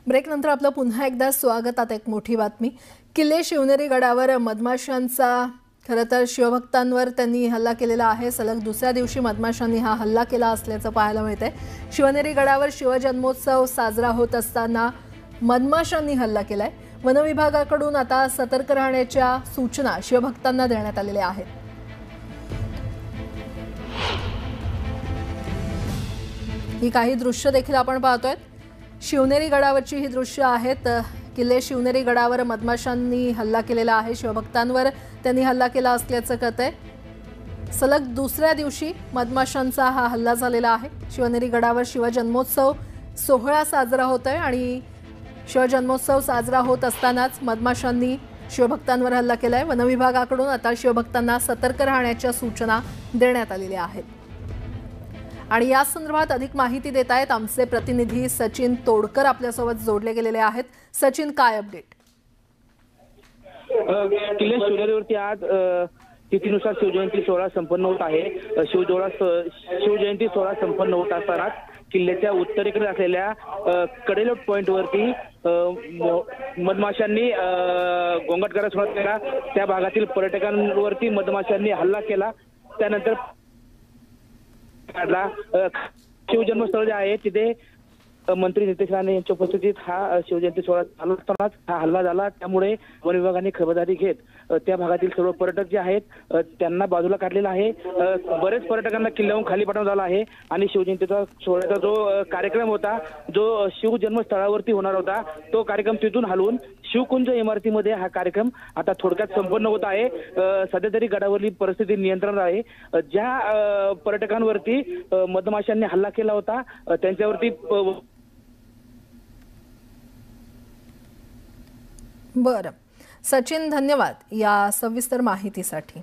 Break नंतर आपलं पुन्हा एकदा स्वागत। आता एक मोठी बातमी, किल्ले शिवनेरी गडावर मधमाशांचा खरं तर शिवभक्तांवर त्यांनी हल्ला केलेला आहे। सलग दुसऱ्या दिवशी मधमाशांनी हा हल्ला केला असल्याचं पाहायला मिळतंय। शिवनेरी गडावर शिवजन्मोत्सव साजरा होत असताना मधमाशांनी हल्ला केलाय। वन विभागाकडून आता सतर्क राहण्याच्या सूचना शिवभक्तांना देण्यात आलेल्या आहेत। ही काही दृश्य देखील आपण पाहतोय। शिवनेरी गडावरची ही दृश्य आहेत। किल्ले शिवनेरी गडावर मधमाशांनी हल्ला केलेला आहे। शिवभक्तांवर त्यांनी हल्ला केला असल्याचं कळतंय। सलग दुसऱ्या दिवशी मधमाशांचा हा हल्ला झालेला आहे। शिवनेरी गडावर शिवजन्मोत्सव सोहळा साजरा होतोय आणि शिवजन्मोत्सव साजरा होत असतानाच मधमाशांनी शिवभक्तांवर हल्ला केलाय। वन विभागाकडून आता शिवभक्तांना सतर्क राहण्याच्या सूचना देण्यात आलेल्या आहेत। आणि या संदर्भात अधिक माहिती देत आहेत आमचे प्रतिनिधी सचिन तोडकर आपल्यासोबत जोडले गेलेले आहेत। सचिन, काय अपडेट? किल्ले शिवनेरीवरती आज तिथीनुसार शिवजयंती सोहळा संपन्न होत आहे। शिवजयंती सोहळा संपन्न होत असताना किल्ल्याच्या उत्तरेकडे असलेल्या कडेलोट पॉइंट वरती मधमाशांनी गोंगाट करायला सुरुवात केला। त्या भागातील पर्यटकांवरती मधमाशांनी हल्ला केला। त्यानंतर शिवजन्मस्थळ जे आहे तिथे मंत्री नितेश राणे यांच्या उपस्थितीत हा शिवजयंती सोहळा चालू असतानाच हा हल्ला झाला। त्यामुळे वन विभागाने खबरदारी घेत त्या भागातील सर्व पर्यटक जे आहेत त्यांना बाजूला काढलेला आहे। बरेच पर्यटकांना किल्ल्याहून खाली पाठवण्यात आला आहे आणि शिवजयंतीचा सोहळ्याचा जो कार्यक्रम होता, जो शिवजन्मस्थळावरती होणार होता, तो कार्यक्रम तिथून हलवून शिवकुंज इमारतीमध्ये हा कार्यक्रम आता थोडक्यात संपन्न होत आहे। सध्या तरी गडावरली परिस्थिती नियंत्रणात आहे। ज्या पर्यटकांवरती मधमाशांनी हल्ला केला होता त्यांच्यावरती बरं सचिन, धन्यवाद या सविस्तर माहितीसाठी।